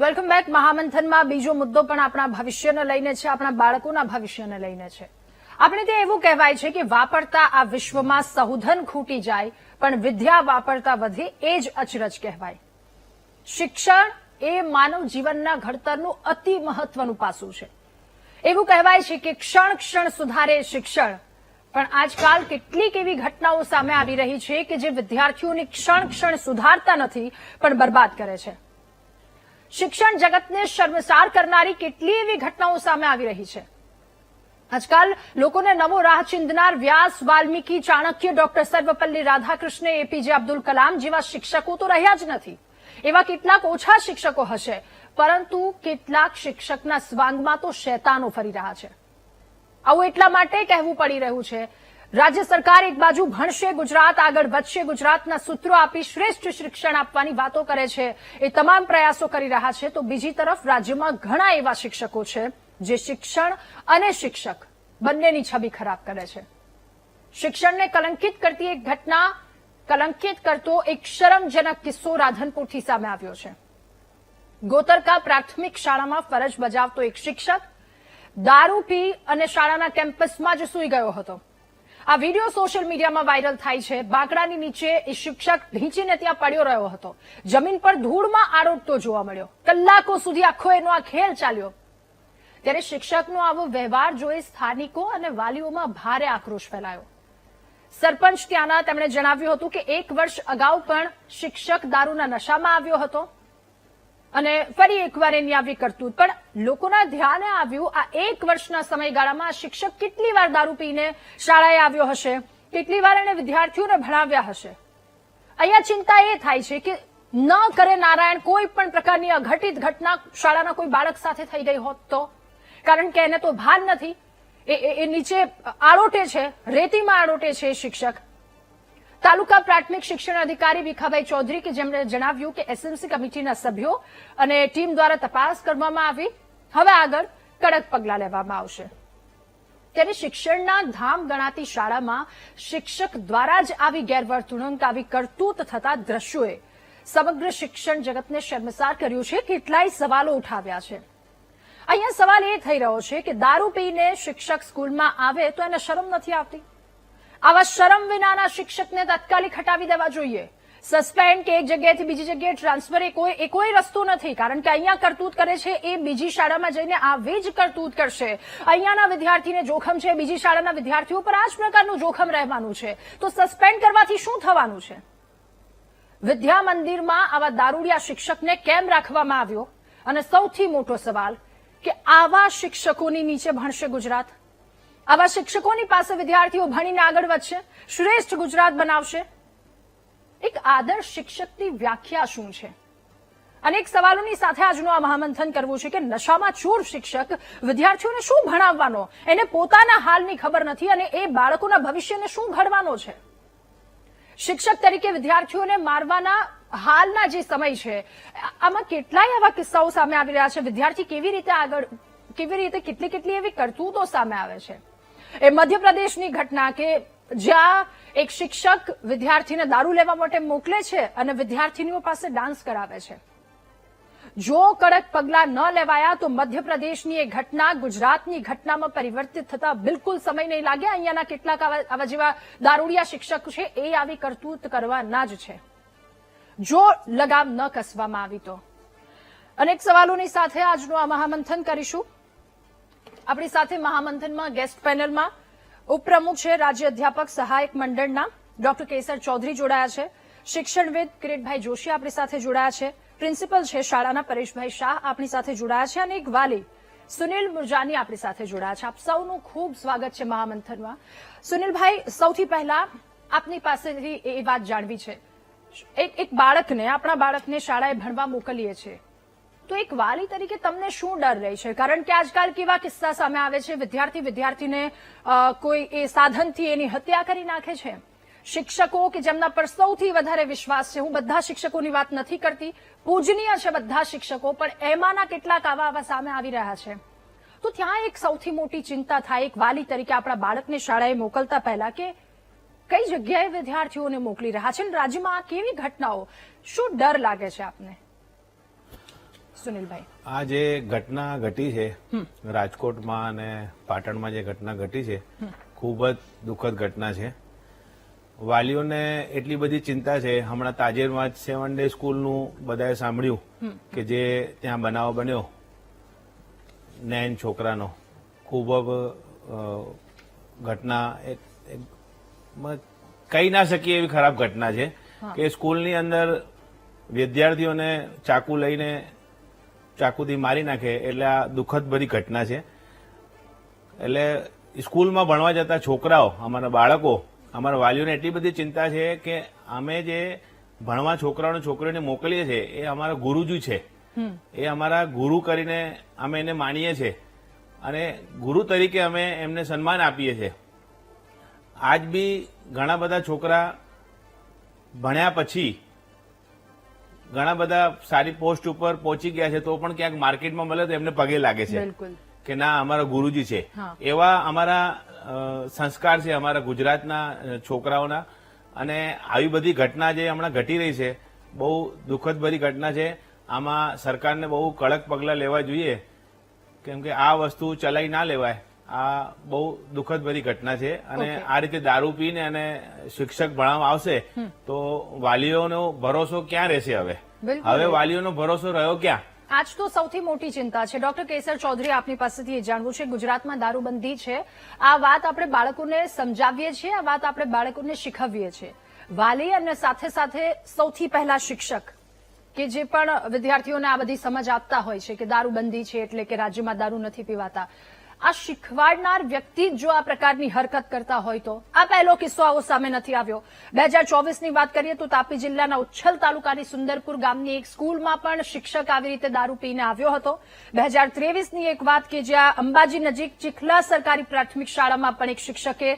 Welcome back. મહામંથનમાં બીજો મુદ્દો પણ આપણા ભવિષ્યને લઈને છે, આપણા બાળકોના ભવિષ્યને લઈને છે. આપણે તે એવું કહેવાય છે કે વાપરતા આ વિશ્વમાં સહુધન ખૂટી જાય પણ વિદ્યા વાપરતા વધે એ જ અચરજ કહેવાય. શિક્ષણ એ માનવ જીવનના ઘડતરનું અતિ મહત્વનું પાસું છે. એવું કહેવાય છે કે ક્ષણ ક્ષણ સુધારે શિક્ષણ, પણ આજકાલ કેટલીક એવી ઘટનાઓ સામે આવી રહી છે કે જે વિદ્યાર્થીઓની ક્ષણ ક્ષણ સુધારતા નથી પણ બરબાદ કરે છે. શિક્ષણ જગતને શર્મસાર કરનારી કેટલી એવી ઘટનાઓ સામે આવી રહી છે. આજકાલ લોકોને નવો રાહ ચિંધનાર વ્યાસ, વાલ્મીકી, ચાણક્ય, ડોક્ટર સર્વપલ્લી રાધાકૃષ્ણ, એપીજે અબ્દુલ કલામ જેવા શિક્ષકો તો રહ્યા જ નથી. એવા કેટલાક ઓછા શિક્ષકો હશે, પરંતુ કેટલાક શિક્ષકના સ્વાંગમાં તો શૈતાનો ફરી રહ્યા છે. આવું એટલા માટે કહેવું પડી રહ્યું છે. રાજ્ય સરકાર એક બાજુ ભણશે ગુજરાત, આગળ વધશે ગુજરાતના સૂત્રો આપી શ્રેષ્ઠ શિક્ષણ આપવાની વાતો કરે છે, એ તમામ પ્રયાસો કરી રહ્યા છે, તો બીજી તરફ રાજ્યમાં ઘણા એવા શિક્ષકો છે જે શિક્ષણ અને શિક્ષક બંનેની છબી ખરાબ કરે છે. શિક્ષણને કલંકિત કરતી એક ઘટના, કલંકિત કરતો એક શરમજનક કિસ્સો રાધનપુરથી સામે આવ્યો છે. ગોતરકા પ્રાથમિક શાળામાં ફરજ બજાવતો એક શિક્ષક દારૂ પી અને શાળાના કેમ્પસમાં જ સૂઈ ગયો હતો. આ વિડીયો સોશિયલ મીડિયામાં વાયરલ થાય છે. બાંકડાની નીચે એ શિક્ષક ઢીંચીને ત્યાં પડ્યો રહ્યો હતો. જમીન પર ધૂળમાં આરોટતો જોવા મળ્યો. કલાકો સુધી આખો એનો આ ખેલ ચાલ્યો. ત્યારે શિક્ષકનો આવો વ્યવહાર જોઈ સ્થાનિકો અને વાલીઓમાં ભારે આક્રોશ ફેલાયો. સરપંચ ત્યાંના તેમણે જણાવ્યું હતું કે 1 વર્ષ અગાઉ પણ શિક્ષક દારૂના નશામાં આવ્યો હતો અને ફરી એકવાર એની આવી કરતૂત. પણ લોકોના ધ્યાને આવ્યું આ 1 વર્ષના સમયગાળામાં શિક્ષક કેટલી વાર દારૂ પીને શાળાએ આવ્યો હશે, કેટલી વાર એને વિદ્યાર્થીઓને ભણાવ્યા હશે. અહીંયા ચિંતા એ થાય છે કે ન કરે નારાયણ કોઈ પણ પ્રકારની અઘટિત ઘટના શાળાના કોઈ બાળક સાથે થઈ ગઈ હોત તો, કારણ કે એને તો ભાન નથી, એ નીચે આરોટે છે, રેતીમાં આરોટે છે શિક્ષક. તાલુકા પ્રાથમિક શિક્ષણ અધિકારી ભીખાભાઈ ચૌધરી કે જેમણે જણાવ્યું કે એસએમસી કમિટીના સભ્યો અને ટીમ દ્વારા તપાસ કરવામાં આવી, હવે આગળ કડક પગલાં લેવામાં આવશે. ત્યારે શિક્ષણના ધામ ગણાતી શાળામાં શિક્ષક દ્વારા જ આવી ગેરવર્તણૂક, આવી કરતૂત થતા દ્રશ્યોએ સમગ્ર શિક્ષણ જગતને શર્મસાર કર્યું છે. કેટલાય સવાલો ઉઠાવ્યા છે. અહીંયા સવાલ એ થઈ રહ્યો છે કે દારૂ પીને શિક્ષક સ્કૂલમાં આવે તો એને શરમ નથી આવતી? આવા શરમ વિનાના શિક્ષકને તાત્કાલિક હટાવી દેવા જોઈએ. સસ્પેન્ડ કે એક જગ્યાએથી બીજી જગ્યાએ ટ્રાન્સફર એ કોઈ રસ્તો નથી, કારણ કે અહીંયા કરતૂત કરે છે એ બીજી શાળામાં જઈને આવી જ કરતૂત કરશે. અહીંયાના વિદ્યાર્થીને જોખમ છે, બીજી શાળાના વિદ્યાર્થીઓ પર આ જ પ્રકારનું જોખમ રહેવાનું છે. તો સસ્પેન્ડ કરવાથી શું થવાનું છે? વિદ્યા મંદિરમાં આવા દારૂડિયા શિક્ષકને કેમ રાખવામાં આવ્યો? અને સૌથી મોટો સવાલ કે આવા શિક્ષકોની નીચે ભણશે ગુજરાત? આવા શિક્ષકોની પાસે વિદ્યાર્થીઓ ભણીને આગળ વધશે, શ્રેષ્ઠ ગુજરાત બનાવશે? એક આદર્શ શિક્ષકની વ્યાખ્યા શું છે? અનેક સવાલોની સાથે આજનું આ મહામંથન કરવું છે કે નશામાં ચોર શિક્ષક વિદ્યાર્થીઓને શું ભણાવવાનો? એને પોતાના હાલની ખબર નથી અને એ બાળકોના ભવિષ્યને શું ઘડવાનો છે? શિક્ષક તરીકે વિદ્યાર્થીઓને મારવાના હાલના જે સમય છે, આમાં કેટલાય એવા કિસ્સાઓ સામે આવી રહ્યા છે. વિદ્યાર્થી કેવી રીતે કેટલી એવી કરતૂતો સામે આવે છે. એ મધ્યપ્રદેશની ઘટના કે જ્યાં એક શિક્ષક વિદ્યાર્થીને દારૂ લેવા માટે મોકલે છે અને વિદ્યાર્થીનીઓ પાસે ડાન્સ કરાવે છે. જો કડક પગલાં ન લેવાયા તો મધ્યપ્રદેશની એ ઘટના ગુજરાતની ઘટનામાં પરિવર્તિત થતા બિલકુલ સમય નહીં લાગે. અહીંયાના કેટલાક આવા જેવા દારૂડિયા શિક્ષક છે એ આવી કરતૂત કરવાના જ છે, જો લગામ ન કસવામાં આવી તો. અનેક સવાલોની સાથે આજનું આ મહામંથન કરીશું. આપણી સાથે મહામંથનમાં ગેસ્ટ પેનલમાં ઉપપ્રમુખ છે રાજ્ય અધ્યાપક સહાયક મંડળના ડોક્ટર કેસર ચૌધરી જોડાયા છે, શિક્ષણવિદ કિરીટભાઈ જોશી આપણી સાથે જોડાયા છે, પ્રિન્સિપલ છે શાળાના પરેશભાઈ શાહ આપણી સાથે જોડાયા છે, અને એક વાલી સુનિલ મુરજાની આપણી સાથે જોડાયા છે. આપ સૌનું ખૂબ સ્વાગત છે મહામંથનમાં. સુનિલભાઈ, સૌથી પહેલા આપની પાસેથી એ વાત જાણવી છે, એક બાળકને, આપણા બાળકને શાળાએ ભણવા મોકલીએ છીએ તો એક વાલી તરીકે તમને શું ડર રહે છે? કારણ કે આજકાલ કેવા કિસ્સા સામે આવે છે, વિદ્યાર્થીને કોઈ એ સાધનથી એની હત્યા કરી નાખે છે. શિક્ષકો કે જેમના પર સૌથી વધારે વિશ્વાસ છે, હું બધા શિક્ષકોની વાત નથી કરતી, પૂજનીય છે બધા શિક્ષકો, પણ એમાંના કેટલાક આવા સામે આવી રહ્યા છે. તો ત્યાં એક સૌથી મોટી ચિંતા થાય એક વાલી તરીકે આપણા બાળકને શાળાએ મોકલતા પહેલા કે કઈ જગ્યાએ વિદ્યાર્થીઓને મોકલી રહ્યા છે? રાજ્યમાં આ કેવી ઘટનાઓ, શું ડર લાગે છે આપને? સુનિલભાઈ, આ જે ઘટના ઘટી છે રાજકોટમાં અને પાટણમાં જે ઘટના ઘટી છે ખૂબ જ દુઃખદ ઘટના છે. વાલીઓને એટલી બધી ચિંતા છે. હમણાં તાજેરમાં જ 7 ડે સ્કૂલનું બધાએ સાંભળ્યું કે જે ત્યાં બનાવ બન્યો નૈન છોકરાનો, ખૂબ ઘટના કહી ના શકીએ એવી ખરાબ ઘટના છે કે સ્કૂલની અંદર વિદ્યાર્થીઓને ચાકુ લઈને ચાકુથી મારી નાખે એટલે આ દુઃખદ ભરી ઘટના છે. એટલે સ્કૂલમાં ભણવા જતા છોકરાઓ, અમારા બાળકો, અમારા વાલીઓને એટલી બધી ચિંતા છે કે અમે જે ભણવા છોકરાઓને છોકરીઓને મોકલીએ છીએ એ અમારા ગુરુજી છે. એ અમારા ગુરુ કરીને અમે એને માનીએ છીએ અને ગુરુ તરીકે અમે એમને સન્માન આપીએ છીએ. આજ બી ઘણા બધા છોકરા ભણ્યા પછી ઘણા બધા સારી પોસ્ટ ઉપર પહોંચી ગયા છે તો પણ ક્યાંક માર્કેટમાં મળે તો એમને પગે લાગે છે કે ના અમારા ગુરુજી છે. એવા અમારા સંસ્કાર છે અમારા ગુજરાતના છોકરાઓના. અને આવી બધી ઘટના જે હમણાં ઘટી રહી છે બહુ દુઃખદ ભરી ઘટના છે. આમાં સરકારને બહુ કડક પગલાં લેવા જોઈએ કેમ કે આ વસ્તુ ચલાવી ના લેવાય. આ બહુ દુઃખદ ભરી ઘટના છે અને આ રીતે દારૂ પીને અને શિક્ષક ભણાવવા આવશે તો વાલીઓનો ભરોસો ક્યાં રહેશે? હવે વાલીઓનો ભરોસો રહ્યો ક્યાં? આજ તો સૌથી મોટી ચિંતા છે. ડોક્ટર કેસર ચૌધરી, આપની પાસેથી એ જાણવું છે, ગુજરાતમાં દારૂબંધી છે, આ વાત આપણે બાળકોને સમજાવીએ છીએ, આ વાત આપણે બાળકોને શીખવીએ છીએ. વાલી અને સાથે સાથે સૌથી પહેલા શિક્ષક કે જે પણ વિદ્યાર્થીઓને આ બધી સમજ આપતા હોય છે કે દારૂબંધી છે એટલે કે રાજ્યમાં દારૂ નથી પીવાતા, આ શીખવાડનાર વ્યક્તિ જો આ પ્રકારની હરકત કરતા હોય તો આ પહેલો કિસ્સો આવો સામે નથી આવ્યો. 2024ની વાત કરીએ તો તાપી જિલ્લાના ઉચ્છલ તાલુકાની સુંદરપુર ગામની એક સ્કૂલમાં પણ શિક્ષક આવી રીતે દારૂ પીને આવ્યો હતો. 2023ની એક વાત કે જ્યાં અંબાજી નજીક ચીખલા સરકારી પ્રાથમિક શાળામાં પણ એક શિક્ષકે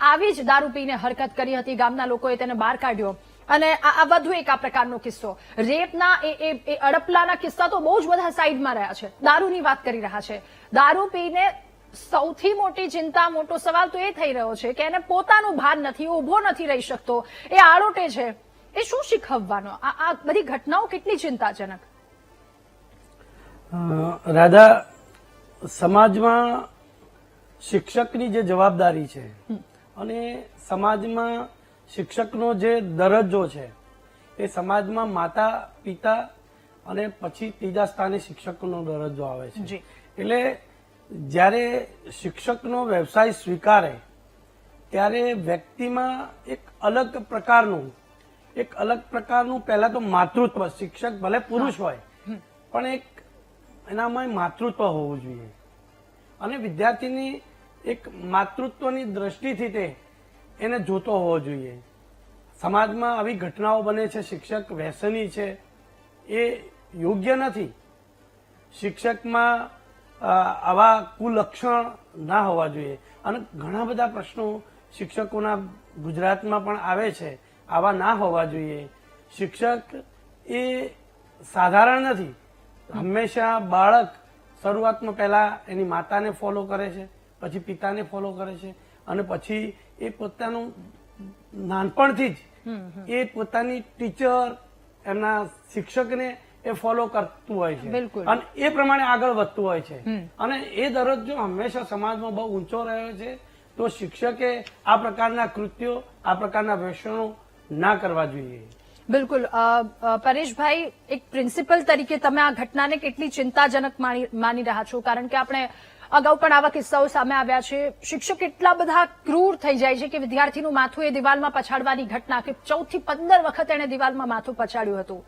આવી જ દારૂ પીને હરકત કરી હતી. ગામના લોકોએ તેને બહાર કાઢ્યો. અને આ વધુ એક આ પ્રકારનો કિસ્સો, રેપના એ અડપલાના કિસ્સા તો બહુ જ બધા સાઈડમાં રહ્યા છે. દારૂની વાત કરી રહ્યા છે. દારૂ પીને સૌથી મોટી ચિંતા, મોટો સવાલ તો એ થઈ રહ્યો છે કે એને પોતાનું ભાન નથી, ઉભો નથી રહી શકતો, એ આડોટે છે, એ શું શીખવવાનો? આ બધી ઘટનાઓ કેટલી ચિંતાજનક. રાધા, સમાજમાં શિક્ષકની જે જવાબદારી છે અને સમાજમાં શિક્ષકનો જે દરજ્જો છે એ સમાજમાં માતા પિતા અને પછી ત્રીજા સ્થાને શિક્ષકનો દરજ્જો આવે છે. એટલે જ્યારે શિક્ષકનો વ્યવસાય સ્વીકારે ત્યારે વ્યક્તિમાં એક અલગ પ્રકારનું પહેલા તો માતૃત્વ, શિક્ષક ભલે પુરુષ હોય પણ એક એનામાં માતૃત્વ હોવું જોઈએ અને વિદ્યાર્થીની એક માતૃત્વની દ્રષ્ટિથી તે એને જોતો હોવો જોઈએ. સમાજમાં આવી ઘટનાઓ બને છે, શિક્ષક વ્યસની છે, એ યોગ્ય નથી. શિક્ષકમાં આવા કુલક્ષણ ના હોવા જોઈએ અને ઘણા બધા પ્રશ્નો શિક્ષકોના ગુજરાતમાં પણ આવે છે, આવા ના હોવા જોઈએ. શિક્ષક એ સાધારણ નથી. હંમેશા બાળક શરૂઆતમાં પહેલા એની માતાને ફોલો કરે છે, પછી પિતાને ફોલો કરે છે અને પછી એ પોતાનું નાનપણથી જ એ પોતાની ટીચર, એમના શિક્ષકને એ ફોલો કરતું હોય છે અને એ પ્રમાણે આગળ વધતું હોય છે અને એ દરજ્જો હંમેશા સમાજમાં બહુ ઊંચો રહ્યો છે. તો શિક્ષકે આ પ્રકારના કૃત્યો, આ પ્રકારના વ્યસનો ના કરવા જોઈએ. બિલકુલ. પરેશભાઈ, એક પ્રિન્સિપલ તરીકે તમે આ ઘટનાને કેટલી ચિંતાજનક માની રહ્યા છો? કારણ કે આપણે અગાઉ પણ આવા કિસ્સાઓ સામે આવ્યા છે. શિક્ષક એટલા બધા ક્રૂર થઈ જાય છે કે વિદ્યાર્થીનું માથું એ દિવાલમાં પછાડવાની ઘટના, કે 14 થી 15 વખત એને દિવાલમાં માથું પછાડ્યું હતું.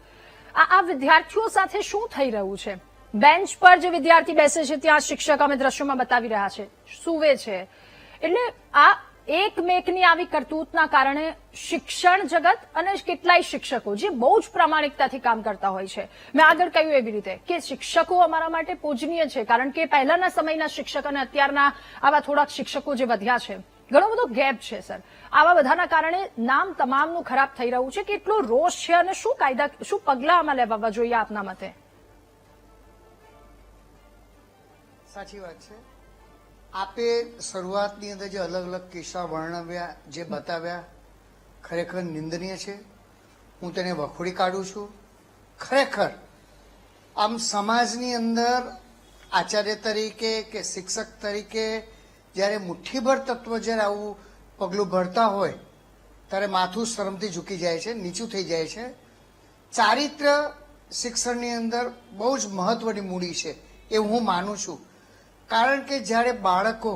આ વિદ્યાર્થીઓ સાથે શું થઈ રહ્યું છે? બેન્ચ પર જે વિદ્યાર્થી બેસે છે ત્યાં શિક્ષક, અમે દ્રશ્યોમાં બતાવી રહ્યા છે, સૂવે છે. એટલે આ એકમેકની આવી કરતૂતના કારણે શિક્ષણ જગત અને કેટલાય શિક્ષકો જે બહુ જ પ્રામાણિકતાથી કામ કરતા હોય છે, મેં આગળ કહ્યું એવી રીતે કે શિક્ષકો અમારા માટે પૂજનીય છે કારણ કે પહેલાના સમયના શિક્ષક અને અત્યારના આવા થોડાક શિક્ષકો જે વધ્યા છે, ઘણો બધો ગેપ છે સર. આવા બધાના કારણે નામ તમામનું ખરાબ થઈ રહ્યું છે. કેટલો રોષ છે અને શું કાયદા, શું પગલા આમાં લેવા જોઈએ આપના મતે? સાચી વાત છે. આપે શરૂઆતની અંદર જે અલગ અલગ કિસ્સા વર્ણવ્યા, જે બતાવ્યા, ખરેખર નિંદનીય છે. હું તેને વખોડી કાઢું છું. ખરેખર આમ સમાજની અંદર આચાર્ય તરીકે કે શિક્ષક તરીકે જ્યારે મુઠ્ઠીભર તત્વ જ્યારે આવું પગલું ભરતા હોય ત્યારે માથું શરમથી ઝૂકી જાય છે, નીચું થઈ જાય છે. ચારિત્ર શિક્ષણની અંદર બહુ જ મહત્વની મૂડી છે એવું હું માનું છું. કારણ કે જ્યારે બાળકો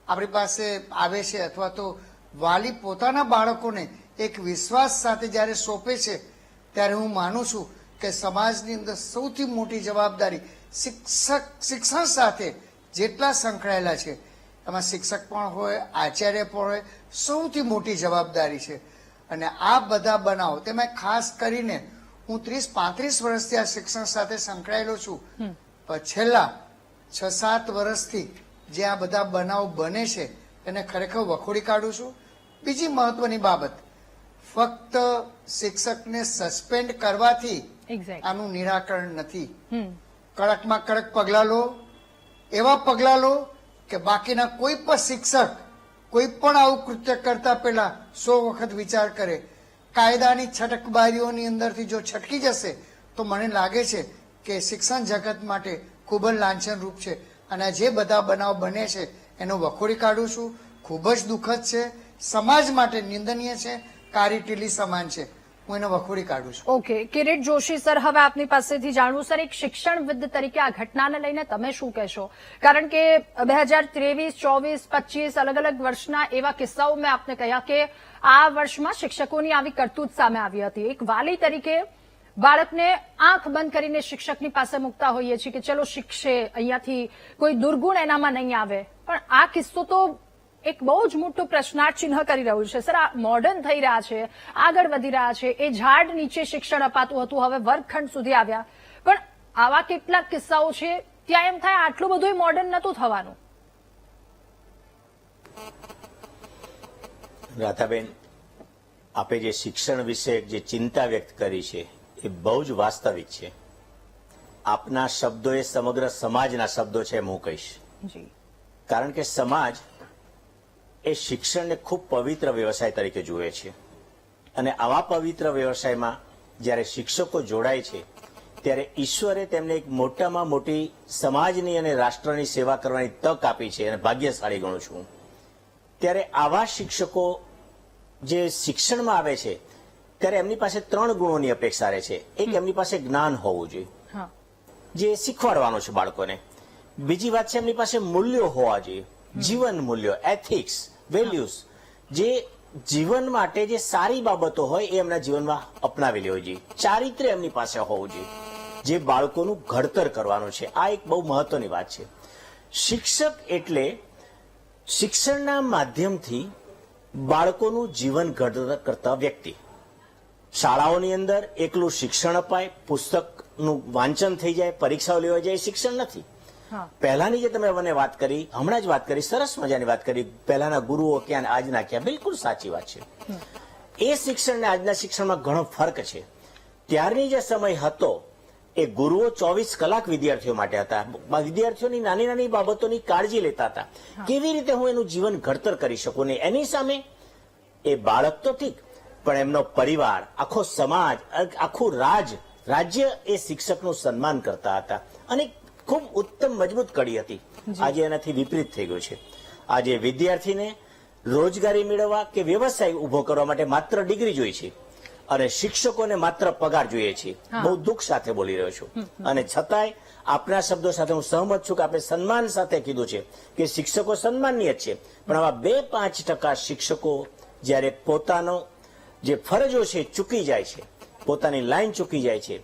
આપણી પાસે આવે છે અથવા તો વાલી પોતાના બાળકોને એક વિશ્વાસ સાથે જ્યારે સોંપે છે ત્યારે હું માનું છું કે સમાજની અંદર સૌથી મોટી જવાબદારી શિક્ષણ સાથે જેટલા સંકળાયેલા છે એમાં શિક્ષક પણ હોય, આચાર્ય પણ હોય, સૌથી મોટી જવાબદારી છે. અને આ બધા બનાવો તેમાં ખાસ કરીને હું 30-35 વર્ષથી આ શિક્ષણ સાથે સંકળાયેલો છું. પણ છેલ્લા 6-7 વર્ષથી જે આ બધા બનાવ બને છે એને ખરેખર વખોડી કાઢું છું. બીજી મહત્વની બાબત, ફક્ત શિક્ષકને સસ્પેન્ડ કરવાથી આનું નિરાકરણ નથી. કડકમાં કડક પગલા લો, એવા પગલા લો કે બાકીના કોઈ પણ શિક્ષક કોઈ પણ આવું કૃત્ય કરતા પહેલા 100 વખત વિચાર કરે. કાયદાની છટકબારીઓની અંદરથી જો છટકી જશે તો મને લાગે છે કે શિક્ષણ જગત માટે ખૂબ જ લાંછનરૂપ છે. અને જે બધા બનાવ બને છે એનો વખોડી કાઢું છું. ખૂબ જ દુઃખદ છે, સમાજ માટે નિંદનીય છે, કારી ટીલી સમાન છે. હું એને વખોડી કાઢું છું. ઓકે, કિરીટ જોશી સર, હવે આપની પાસેથી જાણવું સર, એક શિક્ષણવિદ તરીકે આ ઘટનાને લઈને તમે શું કહેશો? કારણ કે 2023, 24, 25 અલગ અલગ વર્ષના એવા કિસ્સાઓ મેં આપને કહ્યા કે આ વર્ષમાં શિક્ષકોની આવી કરતૂત સામે આવી હતી. એક વાલી તરીકે બાળકને આંખ બંધ કરીને શિક્ષકની પાસે મૂકતા હોઈએ છીએ કે ચલો શિક્ષે, અહીંયાથી કોઈ દુર્ગુણ એનામાં નહીં આવે. પણ આ કિસ્સો તો એક બહુ જ મોટું પ્રશ્નાર્થ ચિહ્ન કરી રહ્યું છે. સર, આ મોડર્ન થઈ રહ્યા છે, આગળ વધી રહ્યા છે. એ ઝાડ નીચે શિક્ષણ અપાતું હતું, હવે વર્ગખંડ સુધી આવ્યા. પણ આવા કેટલાક કિસ્સાઓ છે ત્યાં એમ થાય આટલું બધું મોડર્ન નતું થવાનું. રાધાબેન, આપે જે શિક્ષણ વિશે જે ચિંતા વ્યક્ત કરી છે એ બહુ જ વાસ્તવિક છે. આપના શબ્દો એ સમગ્ર સમાજના શબ્દો છે એમ હું કહીશ. કારણ કે સમાજ એ શિક્ષણને ખૂબ પવિત્ર વ્યવસાય તરીકે જુએ છે. અને આવા પવિત્ર વ્યવસાયમાં જ્યારે શિક્ષકો જોડાય છે ત્યારે ઈશ્વરે તેમને એક મોટામાં મોટી સમાજની અને રાષ્ટ્રની સેવા કરવાની તક આપી છે અને ભાગ્યશાળી ગણું છું. ત્યારે આવા શિક્ષકો જે શિક્ષણમાં આવે છે ત્યારે એમની પાસે 3 ગુણોની અપેક્ષા રહે છે. એક, એમની પાસે જ્ઞાન હોવું જોઈએ જે શીખવાડવાનું છે બાળકોને. બીજી વાત છે એમની પાસે મૂલ્યો હોવા જોઈએ, જીવન મૂલ્યો, એથિક્સ, વેલ્યુઝ, જે જીવન માટે જે સારી બાબતો હોય એ એમના જીવનમાં અપનાવી લેવી જોઈએ. ચારિત્ર્ય એમની પાસે હોવું જોઈએ જે બાળકોનું ઘડતર કરવાનું છે. આ એક બહુ મહત્વની વાત છે. શિક્ષક એટલે શિક્ષણના માધ્યમથી બાળકોનું જીવન ઘડતર કરતા વ્યક્તિ. શાળાઓની અંદર એકલું શિક્ષણ અપાય, પુસ્તકનું વાંચન થઈ જાય, પરીક્ષાઓ લેવા જાય, શિક્ષણ નથી. પહેલાની જે તમે મને વાત કરી, હમણાં જ વાત કરી, સરસ મજાની વાત કરી, પહેલાના ગુરુઓ ક્યાં આજના ક્યાં, બિલકુલ સાચી વાત છે. એ શિક્ષણ ને આજના શિક્ષણમાં ઘણો ફરક છે. ત્યારની જે સમય હતો એ ગુરુઓ 24 કલાક વિદ્યાર્થીઓ માટે હતા. વિદ્યાર્થીઓની નાની નાની બાબતોની કાળજી લેતા હતા. કેવી રીતે હું એનું જીવન ઘડતર કરી શકું ને એની સામે એ બાળક તો ઠીક પણ એમનો પરિવાર, આખો સમાજ, આખું રાજ્ય એ શિક્ષકનું સન્માન કરતા હતા અને ખૂબ ઉત્તમ મજબૂત કડી હતી. આજે એનાથી વિપરીત થઈ ગયું છે. આજે વિદ્યાર્થીને રોજગારી મેળવવા કે વ્યવસાય ઉભો કરવા માટે માત્ર ડિગ્રી જોઈએ છે અને શિક્ષકોને માત્ર પગાર જોઈએ છે. બહુ દુઃખ સાથે બોલી રહ્યો છું. અને છતાંય આપના શબ્દો સાથે હું સહમત છું કે આપણે સન્માન સાથે કીધું છે કે શિક્ષકો સન્માનનીય જ છે. પણ આવા 2-5% શિક્ષકો જ્યારે પોતાનો જે ફરજો છે ચૂકી જાય છે, પોતાની લાઈન ચૂકી જાય છે,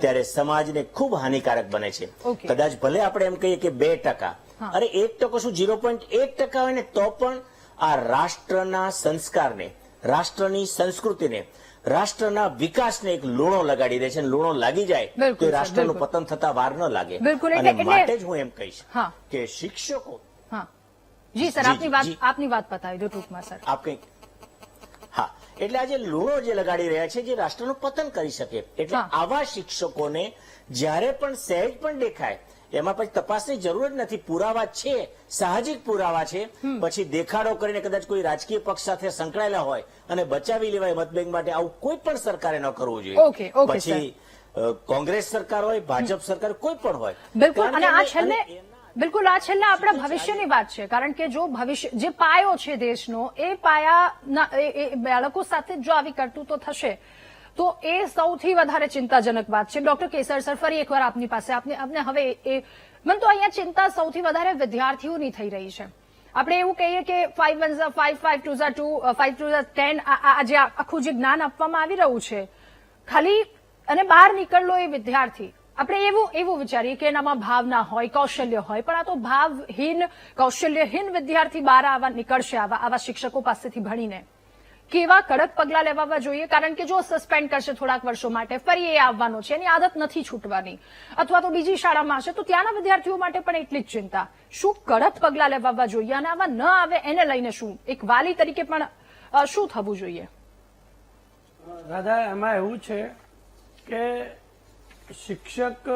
ત્યારે સમાજને ખૂબ હાનિકારક બને છે. કદાચ ભલે આપણે એમ કહીએ કે 2%, અરે 1% શું 0.1% હોય ને તો પણ આ રાષ્ટ્રના સંસ્કારને, રાષ્ટ્રની સંસ્કૃતિને, રાષ્ટ્રના વિકાસને એક લૂણો લગાડી દે છે. લૂણો લાગી જાય તો રાષ્ટ્રનું પતન થતા વાર ન લાગે. અને માટે જ હું એમ કહીશ કે શિક્ષકો. જી સર, આપની વાત બતાવી દો ટૂંકમાં સર. આપ કંઈક. હા, એટલે આજે લૂણો જે લગાડી રહ્યા છે જે રાષ્ટ્રનું પતન કરી શકે. એટલે આવા શિક્ષકોને જ્યારે પણ સહેજ પણ દેખાય એમાં પછી તપાસની જરૂર જ નથી. પુરાવા છે, સાહજિક પુરાવા છે. પછી દેખાડો કરીને કદાચ કોઈ રાજકીય પક્ષ સાથે સંકળાયેલા હોય અને બચાવી લેવાય મતબેંક માટે, આવું કોઈ પણ સરકારે ન કરવું જોઈએ. પછી કોંગ્રેસ સરકાર હોય, ભાજપ સરકાર, કોઈ પણ હોય. બિલકુલ. કારણ અને કે આ છેલ્લે બિલકુલ આ છેલ્લે આપણા ભવિષ્યની વાત છે, કારણ કે જો ભવિષ્ય જે પાયો છે દેશનો, એ પાયાના એ બાળકો સાથે જો આવી કરતૂતો થશે તો એ સૌથી વધારે ચિંતાજનક વાત છે. ડોક્ટર કેસર સર, ફરી એકવાર આપની પાસે આપને હવે મને તો અહીંયા ચિંતા સૌથી વધારે વિદ્યાર્થીઓની થઈ રહી છે. આપણે એવું કહીએ કે 5 1 5 5 2 2 5 2 10 આ જે આખું જે જ્ઞાન આપવામાં આવી રહ્યું છે, ખાલી અને બહાર નીકળલો એ વિદ્યાર્થી, આપણે એવું વિચારીએ કે એનામાં ભાવના હોય, કૌશલ્ય હોય, પણ આ તો ભાવહીન, કૌશલ્યહીન વિદ્યાર્થી બહાર નીકળશે આવા શિક્ષકો પાસેથી ભણીને. કેવા કડક પગલાં લેવા જોઈએ, કારણ કે જો સસ્પેન્ડ કરશે થોડાક વર્ષો માટે, ફરી એ આવવાનો છે, એની આદત નથી છૂટવાની, અથવા તો બીજી શાળામાં હશે તો ત્યાંના વિદ્યાર્થીઓ માટે પણ એટલી જ ચિંતા. શું કડક પગલાં લેવા જોઈએ અને આવા ન આવે એને લઈને શું એક વાલી તરીકે પણ શું થવું જોઈએ? દાદા, એમાં એવું છે કે શિક્ષક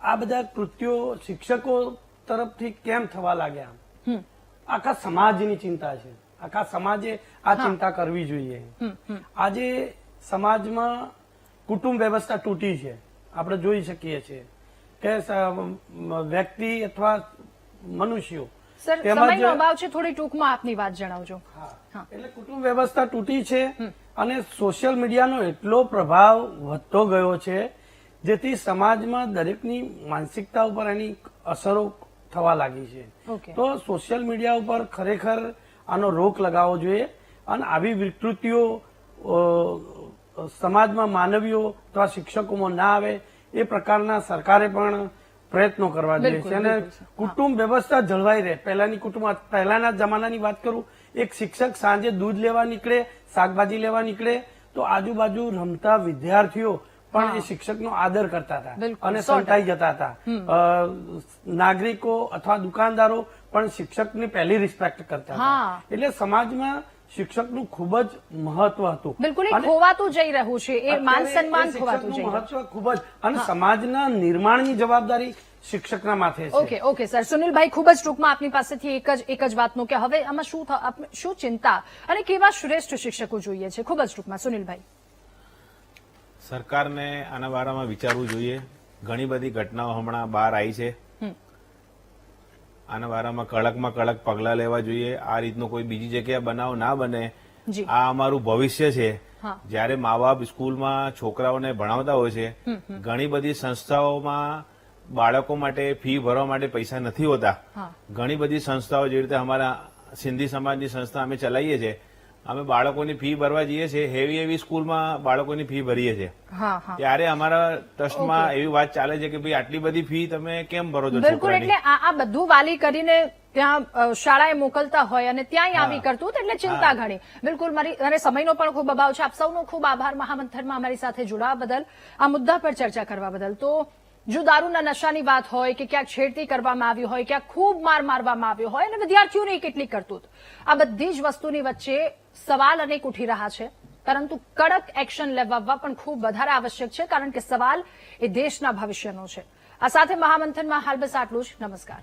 આ બધા કૃત્યો શિક્ષકો તરફથી કેમ થવા લાગ્યા, આખા સમાજની ચિંતા છે. આખા સમાજે આ ચિંતા કરવી જોઈએ. આજે સમાજમાં કુટુંબ વ્યવસ્થા તૂટી છે. આપણે જોઈ શકીએ છીએ કે વ્યક્તિ અથવા મનુષ્યો સર, સમયનો અભાવ છે, થોડી ટૂંકમાં આપની વાત જણાવજો. એટલે કુટુંબ વ્યવસ્થા તૂટી છે અને સોશિયલ મીડિયાનો એટલો પ્રભાવ વધતો ગયો છે જેથી સમાજમાં દરેકની માનસિકતા ઉપર એની અસરો થવા લાગી છે. તો સોશિયલ મીડિયા ઉપર ખરેખર આનો રોક લગાવવો જોઈએ અને આવી વિકૃતિઓ સમાજમાં માનવીઓ અથવા શિક્ષકોમાં ના આવે એ પ્રકારના સરકારે પણ પ્રયત્નો કરવા જોઈએ છે. અને કુટુંબ વ્યવસ્થા જળવાઈ રહે. પહેલાના જમાનાની વાત કરું, એક શિક્ષક સાંજે દૂધ લેવા નીકળે, શાકભાજી લેવા નીકળે તો આજુબાજુ રમતા વિદ્યાર્થીઓ પણ એ શિક્ષકનો આદર કરતા હતા અને સંતાઈ જતા હતા. નાગરિકો અથવા દુકાનદારો પણ શિક્ષકની પહેલી રિસ્પેક્ટ કરતા હતા. એટલે સમાજમાં શિક્ષકનું ખૂબ જ મહત્વ હતું. બિલકુલ, એ ખોવાતું જઈ રહ્યું છે, એ માન સન્માન ખોવાતું જઈ રહ્યું છે. મહત્વ ખૂબ જ, અને સમાજના નિર્માણની જવાબદારી શિક્ષકના માથે છે. Okay sir. સુનિલભાઈ, ખૂબ જ ટૂંકમાં આપની પાસેથી એક જ વાતનું કે હવે આમાં શું ચિંતા અને કેવા શ્રેષ્ઠ શિક્ષકો જોઈએ છે, ખૂબ જ ટૂંકમાં સુનિલભાઈ. સરકારને આના બારામાં વિચારવું જોઈએ. ઘણી બધી ઘટનાઓ હમણાં બહાર આવી છે. આના બારામાં કડકમાં કડક પગલા લેવા જોઈએ. આ રીતનો કોઈ બીજી જગ્યાએ બનાવ ના બને. આ અમારું ભવિષ્ય છે. જયારે મા બાપ સ્કૂલમાં છોકરાઓને ભણાવતા હોય છે, ઘણી બધી સંસ્થાઓમાં બાળકો માટે ફી ભરવા માટે પૈસા નથી હોતા. ઘણી બધી સંસ્થાઓ, જે રીતે અમારા સિંધી સમાજની સંસ્થા અમે ચલાવીએ છીએ, અમે બાળકોની ફી ભરવા જઈએ છીએ, એવી સ્કૂલમાં બાળકોની ફી ભરીએ છીએ. ત્યારે અમારા ટ્રસ્ટમાં એવી વાત ચાલે છે કે ભાઈ આટલી બધી ફી તમે કેમ ભરો છો? બિલકુલ. એટલે આ બધું વાલી કરીને ત્યાં શાળાએ મોકલતા હોય અને ત્યાં આવી કરતું એટલે ચિંતા ઘણી. બિલકુલ. અને સમયનો પણ ખૂબ અભાવ છે. આપ સૌનો ખૂબ આભાર મહામંથનમાં અમારી સાથે જોડાવા બદલ, આ મુદ્દા પર ચર્ચા કરવા બદલ. તો જો દારૂના નશાની વાત હોય કે ક્યાંક છેડતી કરવામાં આવી હોય, ક્યાંક ખૂબ માર મારવામાં આવ્યો હોય અને વિદ્યાર્થીઓની કેટલી કરતૂત, આ બધી જ વસ્તુની વચ્ચે સવાલ અનેક ઉઠી રહ્યા છે. પરંતુ કડક એક્શન લેવા પણ ખૂબ વધારે આવશ્યક છે, કારણ કે સવાલ એ દેશના ભવિષ્યનો છે. આ સાથે મહામંથનમાં હાલ બસ આટલું જ. નમસ્કાર.